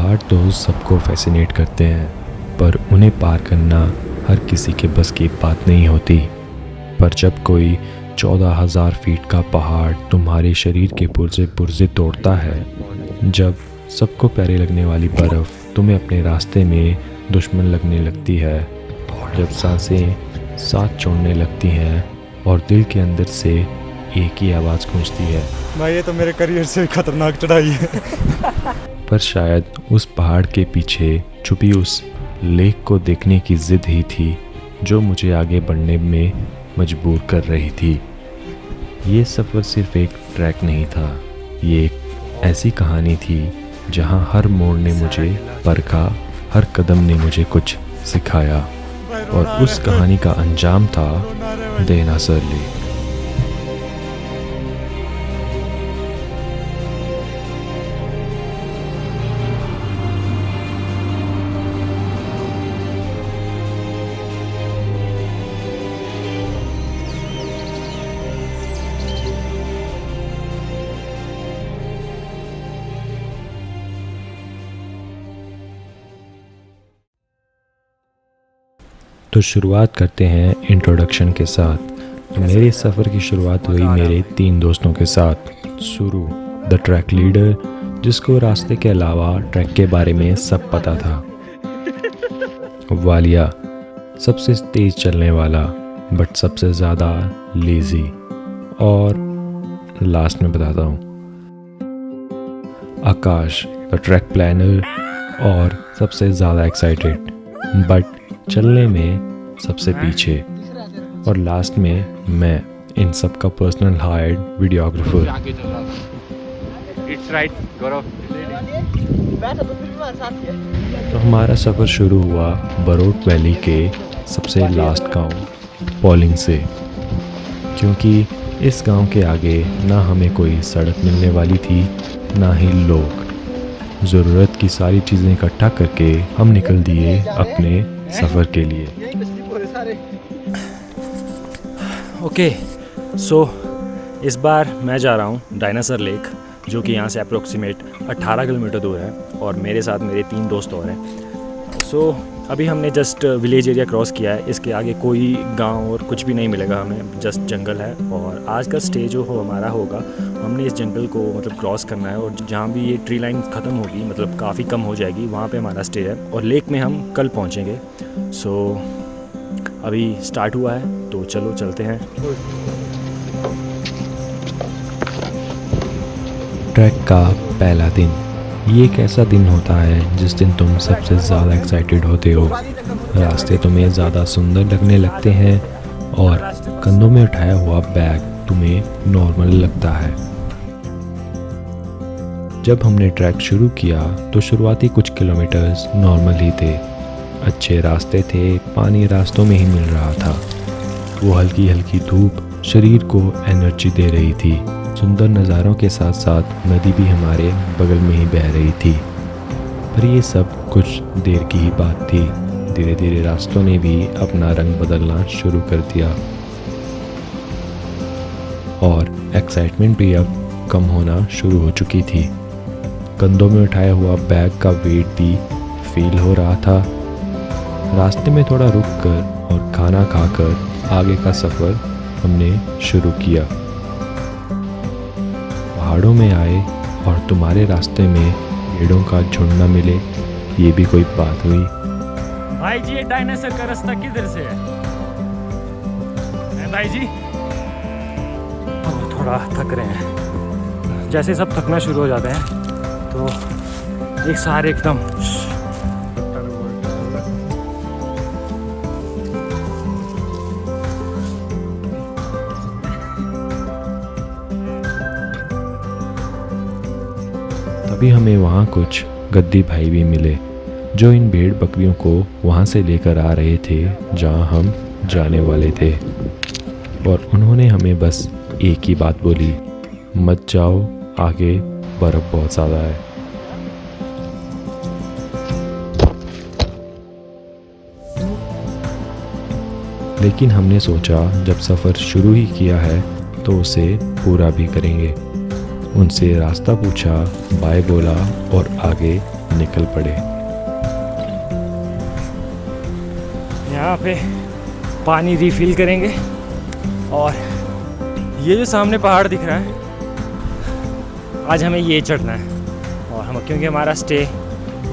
पहाड़ तो सबको फैसिनेट करते हैं, पर उन्हें पार करना हर किसी के बस की बात नहीं होती। पर जब कोई 14,000 फीट का पहाड़ तुम्हारे शरीर के पुर्जे पुर्जे तोड़ता है, जब सबको प्यारी लगने वाली बर्फ़ तुम्हें अपने रास्ते में दुश्मन लगने लगती है, जब सांसें साथ छोड़ने लगती हैं और दिल के अंदर से एक ही आवाज़ गूंजती है, भाई ये तो मेरे करियर से खतरनाक चढ़ाई है। पर शायद उस पहाड़ के पीछे छुपी उस लेक को देखने की जिद ही थी जो मुझे आगे बढ़ने में मजबूर कर रही थी। ये सफ़र सिर्फ एक ट्रैक नहीं था, ये एक ऐसी कहानी थी जहाँ हर मोड़ ने मुझे परखा, हर कदम ने मुझे कुछ सिखाया, और उस कहानी का अंजाम था डायनासोर लेक। तो शुरुआत करते हैं इंट्रोडक्शन के साथ। तो मेरे सफ़र की शुरुआत हुई मेरे 3 दोस्तों के साथ। शुरू द ट्रैक लीडर, जिसको रास्ते के अलावा ट्रैक के बारे में सब पता था। वालिया, सबसे तेज़ चलने वाला बट सबसे ज़्यादा लेज़ी। और लास्ट में बताता हूँ, आकाश, द ट्रैक प्लानर और सबसे ज़्यादा एक्साइटेड बट चलने में सबसे पीछे। और लास्ट में मैं, इन सब का पर्सनल हायर्ड वीडियोग्राफर। तो हमारा सफ़र शुरू हुआ बरोट वैली के सबसे लास्ट गांव पॉलिंग से, क्योंकि इस गांव के आगे ना हमें कोई सड़क मिलने वाली थी, ना ही लोग। ज़रूरत की सारी चीज़ें इकट्ठा करके हम निकल दिए अपने सफ़र के लिए। ओके, सो इस बार मैं जा रहा हूँ डायनासोर लेक, जो कि यहाँ से अप्रोक्सीमेट 18 किलोमीटर दूर है, और मेरे साथ मेरे 3 दोस्त और हैं। सो अभी हमने जस्ट विलेज एरिया क्रॉस किया है। इसके आगे कोई गांव और कुछ भी नहीं मिलेगा हमें, जस्ट जंगल है। और आज का स्टे जो हमारा होगा, हमने इस जंगल को मतलब क्रॉस करना है, और जहाँ भी ये ट्री लाइन ख़त्म होगी, मतलब काफ़ी कम हो जाएगी, वहाँ पे हमारा स्टे है। और लेक में हम कल पहुँचेंगे। सो अभी स्टार्ट हुआ है, तो चलो चलते हैं। ट्रैक का पहला दिन, ये एक ऐसा दिन होता है जिस दिन तुम सबसे ज़्यादा एक्साइटेड होते हो। रास्ते तुम्हें ज़्यादा सुंदर लगने लगते हैं और कंधों में उठाया हुआ बैग तुम्हें नॉर्मल लगता है। जब हमने ट्रैक शुरू किया तो शुरुआती कुछ किलोमीटर्स नॉर्मल ही थे। अच्छे रास्ते थे, पानी रास्तों में ही मिल रहा था। वो हल्की हल्की धूप शरीर को एनर्जी दे रही थी। सुंदर नज़ारों के साथ साथ नदी भी हमारे बगल में ही बह रही थी। पर ये सब कुछ देर की ही बात थी। धीरे धीरे रास्तों ने भी अपना रंग बदलना शुरू कर दिया, और एक्साइटमेंट भी अब कम होना शुरू हो चुकी थी। कंधों में उठाया हुआ बैग का वेट भी फील हो रहा था। रास्ते में थोड़ा रुक कर और खाना खाकर आगे का सफ़र हमने शुरू किया। पहाड़ों में आए और तुम्हारे रास्ते में पेड़ों का झुंड न मिले, ये भी कोई बात हुई। भाई जी, ये डायनासोर का रास्ता किधर से है भाई जी? थोड़ा थक रहे हैं। जैसे सब थकना शुरू हो जाते हैं तो एक सहारे एकदम तभी हमें वहाँ कुछ गद्दी भाई भी मिले जो इन भेड़ बकरियों को वहाँ से लेकर आ रहे थे जहाँ हम जाने वाले थे। और उन्होंने हमें बस एक ही बात बोली, मत जाओ, आगे बर्फ़ बहुत ज़्यादा है। लेकिन हमने सोचा जब सफ़र शुरू ही किया है तो उसे पूरा भी करेंगे। उनसे रास्ता पूछा, बाय बोला और आगे निकल पड़े। यहाँ पे पानी रिफिल करेंगे और ये जो सामने पहाड़ दिख रहा है, आज हमें ये चढ़ना है। और हम क्योंकि हमारा स्टे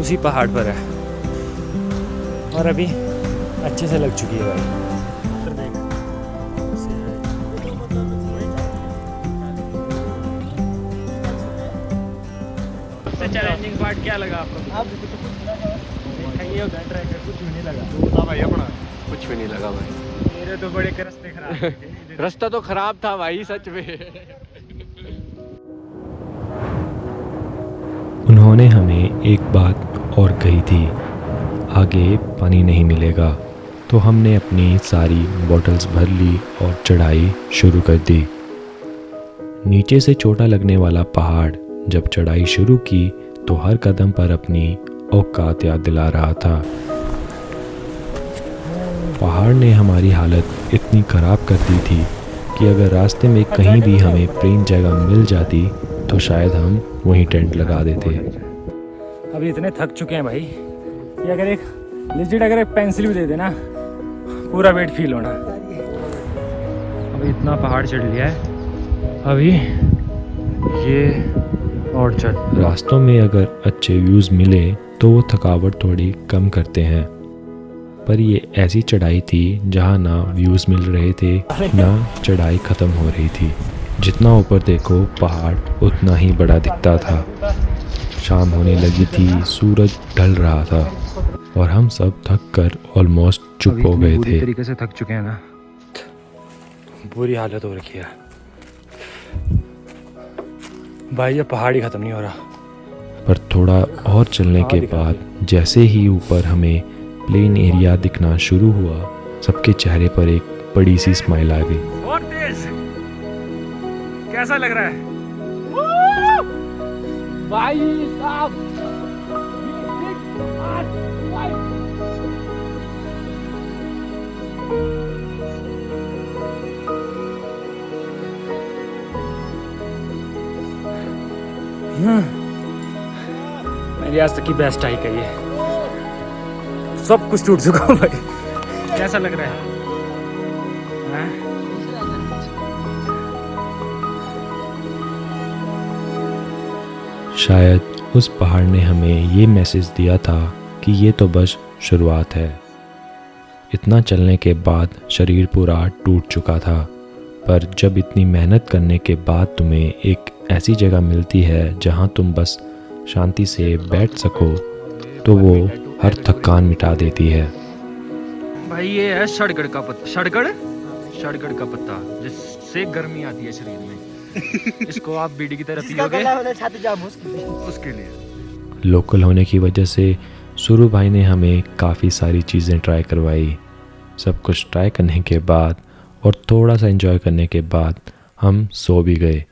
उसी पहाड़ पर है और अभी अच्छे से लग चुकी है भाई। सबसे चैलेंजिंग पार्ट क्या लगा आपको? ये होगा ट्रैकर, कुछ भी नहीं लगा भाई अपना कुछ भी नहीं लगा भाई। मेरे तो बड़े रास्ते खराब रास्ता तो खराब था भाई सच में। उन्होंने हमें एक बात और कही थी, आगे पानी नहीं मिलेगा। तो हमने अपनी सारी बॉटल्स भर ली और चढ़ाई शुरू कर दी। नीचे से छोटा लगने वाला पहाड़ जब चढ़ाई शुरू की तो हर कदम पर अपनी औकात याद दिला रहा था। पहाड़ ने हमारी हालत इतनी ख़राब कर दी थी कि अगर रास्ते में कहीं भी हमें प्लेन जगह मिल जाती तो शायद हम वहीं टेंट लगा देते। अभी इतने थक चुके हैं भाई कि अगर एक पेंसिल भी दे देना पूरा वेट फील होना। अभी इतना पहाड़ चढ़ लिया है, अभी ये और चढ़। रास्तों में अगर अच्छे व्यूज़ मिले तो वो थकावट थोड़ी कम करते हैं, पर ये ऐसी चढ़ाई थी जहाँ ना व्यूज़ मिल रहे थे ना चढ़ाई ख़त्म हो रही थी। जितना ऊपर देखो पहाड़ उतना ही बड़ा दिखता था। शाम होने लगी थी, सूरज ढल रहा था और हम सब थक कर ऑलमोस्ट चुप हो गए थे। तरीके से थक चुके हैं ना, बुरी हालत हो रखी है भाई। ये पहाड़ ही ख़त्म नहीं हो रहा। पर थोड़ा और चलने के बाद जैसे ही ऊपर हमें प्लेन एरिया दिखना शुरू हुआ, सबके चेहरे पर एक बड़ी सी स्माइल आ गई। बहुत तेज, कैसा लग रहा है भाई साहब? मेरी आज तक की बेस्ट हाइक है ये। सब कुछ टूट चुका हूँ भाई। कैसा लग रहा है? शायद उस पहाड़ ने हमें ये मैसेज दिया था कि ये तो बस शुरुआत है। इतना चलने के बाद शरीर पूरा टूट चुका था, पर जब इतनी मेहनत करने के बाद तुम्हें एक ऐसी जगह मिलती है जहां तुम बस शांति से बैठ सको तो वो हर थकान मिटा देती है। भाई ये है सड़गड़ का पत्ता। सड़गड़ का पत्ता जिससे गर्मी आती है शरीर में। इसको आप बीड़ी की तरह पियोगे उसके लिए। लोकल होने की वजह से सुरू भाई ने हमें काफ़ी सारी चीज़ें ट्राई करवाई। सब कुछ ट्राई करने के बाद और थोड़ा सा एंजॉय करने के बाद हम सो भी गए,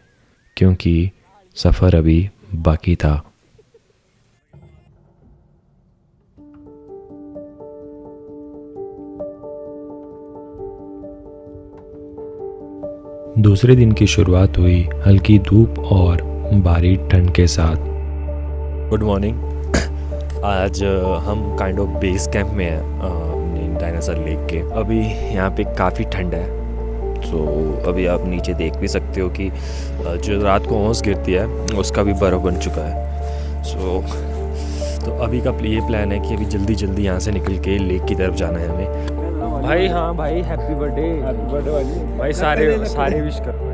क्योंकि सफ़र अभी बाकी था। दूसरे दिन की शुरुआत हुई हल्की धूप और बारिश ठंड के साथ। Good morning. आज हम काइंड ऑफ बेस कैंप में हैं अपने डायनासोर लेक के। अभी यहाँ पे काफ़ी ठंड है, तो अभी आप नीचे देख भी सकते हो कि जो रात को ओस गिरती है उसका भी बर्फ़ बन चुका है। तो अभी का ये प्लान है कि अभी जल्दी जल्दी यहाँ से निकल के लेक की तरफ जाना है हमें। भाई हाँ भाई, हैप्पी बर्थडे वाली भाई। सारे विश करो।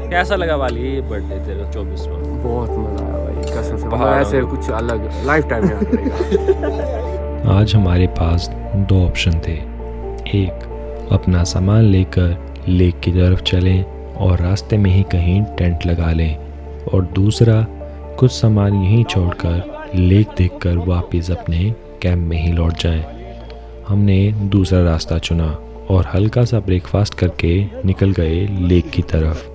कैसा लगा वाली ये बर्थडे तेरा 24वां? बहुत मजा आया भाई कसम से। मतलब ऐसे कुछ अलग लाइफ टाइम याद रहेगा। आज हमारे पास दो ऑप्शन थे। एक, अपना सामान लेकर लेक की तरफ चलें और रास्ते में ही कहीं टेंट लगा लें, और दूसरा, कुछ सामान यहीं छोड़कर लेक देखकर वापस अपने कैंप में ही लौट जाएं। हमने दूसरा रास्ता चुना और हल्का सा ब्रेकफास्ट करके निकल गए लेक की तरफ,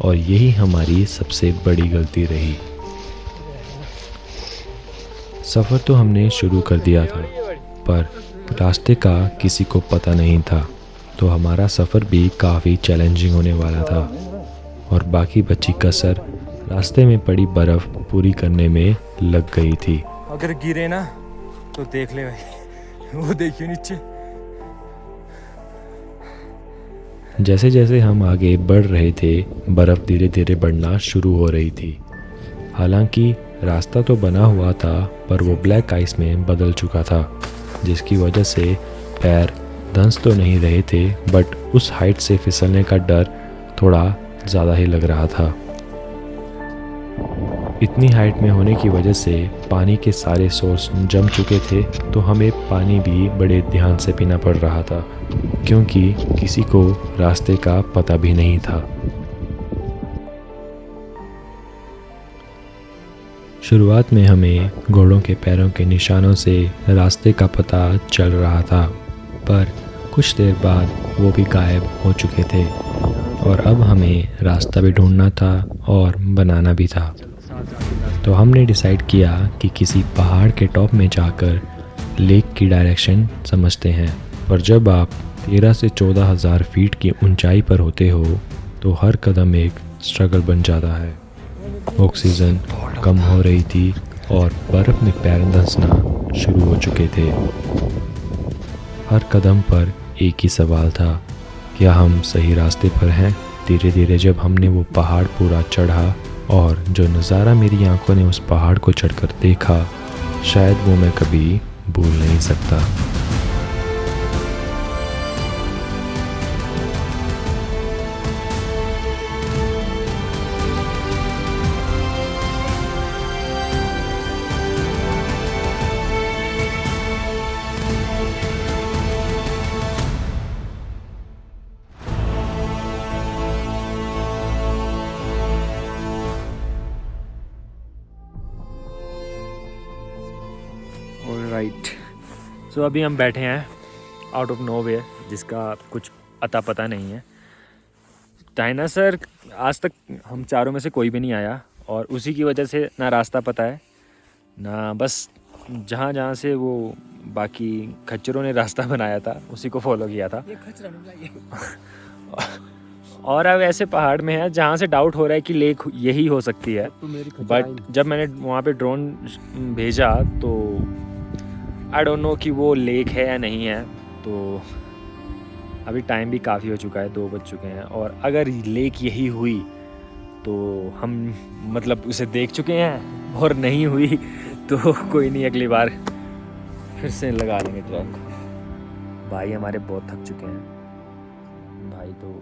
और यही हमारी सबसे बड़ी गलती रही। सफ़र तो हमने शुरू कर दिया था, पर रास्ते का किसी को पता नहीं था, तो हमारा सफ़र भी काफ़ी चैलेंजिंग होने वाला था। और बाकी बची कसर रास्ते में पड़ी बर्फ़ पूरी करने में लग गई थी। अगर गिरे ना तो देख ले भाई, वो देखिए नीचे। जैसे जैसे हम आगे बढ़ रहे थे बर्फ़ धीरे धीरे बढ़ना शुरू हो रही थी। हालांकि रास्ता तो बना हुआ था पर वो ब्लैक आइस में बदल चुका था, जिसकी वजह से पैर धंस तो नहीं रहे थे बट उस हाइट से फिसलने का डर थोड़ा ज़्यादा ही लग रहा था। इतनी हाइट में होने की वजह से पानी के सारे सोर्स जम चुके थे, तो हमें पानी भी बड़े ध्यान से पीना पड़ रहा था क्योंकि किसी को रास्ते का पता भी नहीं था। शुरुआत में हमें घोड़ों के पैरों के निशानों से रास्ते का पता चल रहा था, पर कुछ देर बाद वो भी गायब हो चुके थे और अब हमें रास्ता भी ढूंढना था और बनाना भी था। तो हमने डिसाइड किया कि किसी पहाड़ के टॉप में जाकर लेक की डायरेक्शन समझते हैं। पर जब आप 13 से 14 हज़ार फीट की ऊंचाई पर होते हो तो हर कदम एक स्ट्रगल बन जाता है। ऑक्सीजन कम हो रही थी और बर्फ़ में पैर धंसना शुरू हो चुके थे। हर कदम पर एक ही सवाल था, क्या हम सही रास्ते पर हैं? धीरे धीरे जब हमने वो पहाड़ पूरा चढ़ा और जो नज़ारा मेरी आंखों ने उस पहाड़ को चढ़कर देखा, शायद वो मैं कभी भूल नहीं सकता। ऑलराइट, सो अभी हम बैठे हैं आउट ऑफ नोवेयर, जिसका कुछ अता पता नहीं है। डायनासोर आज तक हम चारों में से कोई भी नहीं आया और उसी की वजह से ना रास्ता पता है ना, बस जहाँ जहाँ से वो बाकी खच्चरों ने रास्ता बनाया था उसी को फॉलो किया था। और अब ऐसे पहाड़ में है जहाँ से डाउट हो रहा है कि लेक यही हो सकती है, बट जब मैंने वहाँ पे ड्रोन भेजा तो आई डोंट नो कि वो लेक है या नहीं है। तो अभी टाइम भी काफ़ी हो चुका है, 2 बज चुके हैं, और अगर लेक यही हुई तो हम मतलब उसे देख चुके हैं, और नहीं हुई तो कोई नहीं, अगली बार फिर से लगा लेंगे ट्रैक। भाई हमारे बहुत थक चुके हैं भाई। तो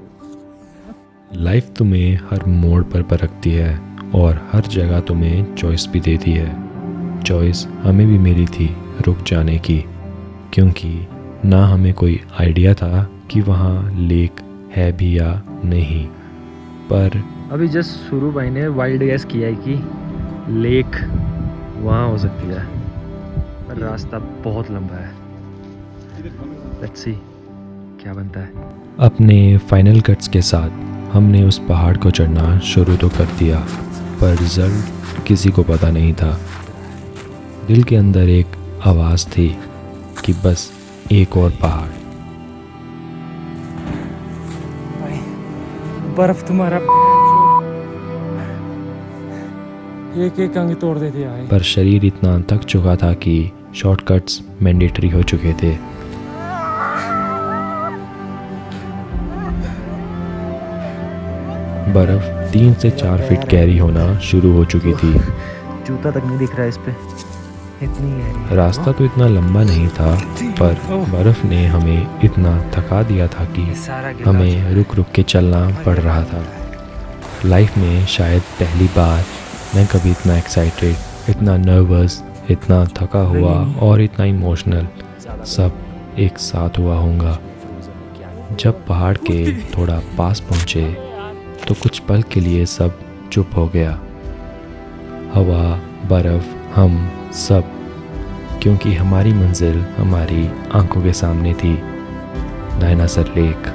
लाइफ तुम्हें हर मोड़ पर परखती है और हर जगह तुम्हें चॉइस भी देती है। चॉइस हमें भी मिली थी रुक जाने की, क्योंकि ना हमें कोई आइडिया था कि वहाँ लेक है भी या नहीं। पर अभी जस्ट शुरू भाई ने वाइल्ड गैस किया है कि लेक वहाँ हो सकती है, पर रास्ता बहुत लंबा है। लेट्स सी क्या बनता है। अपने फाइनल कट्स के साथ हमने उस पहाड़ को चढ़ना शुरू तो कर दिया, पर रिजल्ट किसी को पता नहीं था। दिल के अंदर एक आवाज़ थी कि बस एक और पहाड़। बर्फ तुम्हारा एक एक अंग तोड़ देती है। पर शरीर इतना थक चुका था कि शॉर्टकट्स मैंडेटरी हो चुके थे। बर्फ 3 से 4 फीट गहरी होना शुरू हो चुकी थी। जूता तक नहीं दिख रहा है इस पे, इतनी गहरी। रास्ता तो इतना लंबा नहीं था, पर बर्फ ने हमें इतना थका दिया था कि हमें रुक रुक के चलना पड़ रहा था। लाइफ में शायद पहली बार मैं कभी इतना एक्साइटेड, इतना नर्वस, इतना थका हुआ और इतना इमोशनल सब एक साथ हुआ होऊंगा। जब पहाड़ के थोड़ा पास पहुँचे तो कुछ पल के लिए सब चुप हो गया। हवा, बर्फ, हम सब, क्योंकि हमारी मंजिल हमारी आंखों के सामने थी, डायनासोर लेक।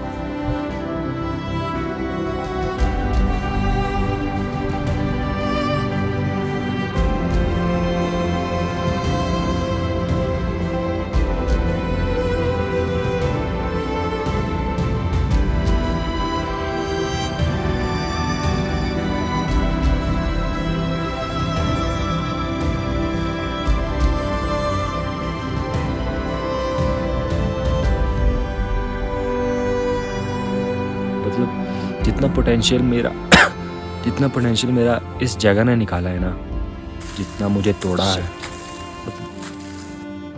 जितना पोटेंशियल मेरा इस जगह ने निकाला है ना, जितना मुझे तोड़ा है,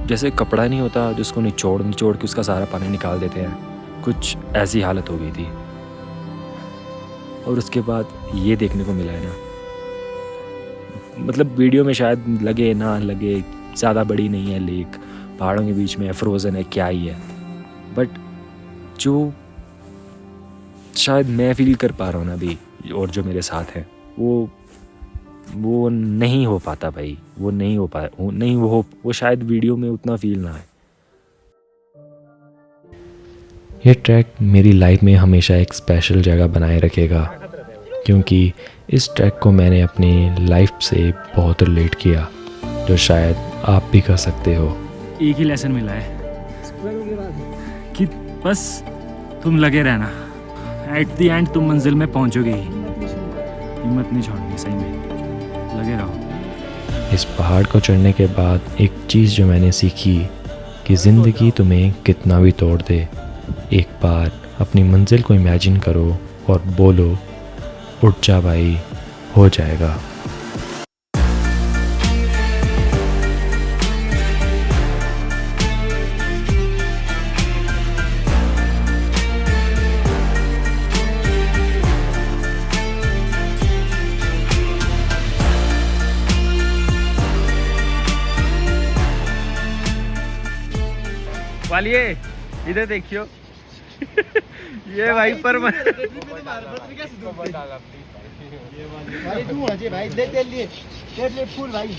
जैसे कपड़ा नहीं होता जिसको निचोड़ के उसका सारा पानी निकाल देते हैं, कुछ ऐसी हालत हो गई थी। और उसके बाद ये देखने को मिला है ना, मतलब वीडियो में शायद लगे ना लगे, ज़्यादा बड़ी नहीं है लेक, पहाड़ों के बीच में है, फ्रोज़न है, क्या ही है, बट जो शायद मैं फील कर पा रहा हूँ ना अभी, और जो मेरे साथ है, वो नहीं हो पाता भाई, वो नहीं हो पाया, वो शायद वीडियो में उतना फील ना है। ये ट्रैक मेरी लाइफ में हमेशा एक स्पेशल जगह बनाए रखेगा, क्योंकि इस ट्रैक को मैंने अपनी लाइफ से बहुत रिलेट किया, जो शायद आप भी कर सकते हो। एक ही लेसन मिला है कि बस तुम लगे रहना, एट द एंड तुम मंजिल में पहुंचोगे ही, हिम्मत नहीं छोड़नी, सही में लगे रहो। इस पहाड़ को चढ़ने के बाद एक चीज़ जो मैंने सीखी कि ज़िंदगी तुम्हें कितना भी तोड़ दे, एक बार अपनी मंजिल को इमेजिन करो और बोलो, उठ जा भाई, हो जाएगा। वालिए इधर देखियो ये भाई पर भाई तू होना चाहिए भाई, ले ले लिए फूल भाई।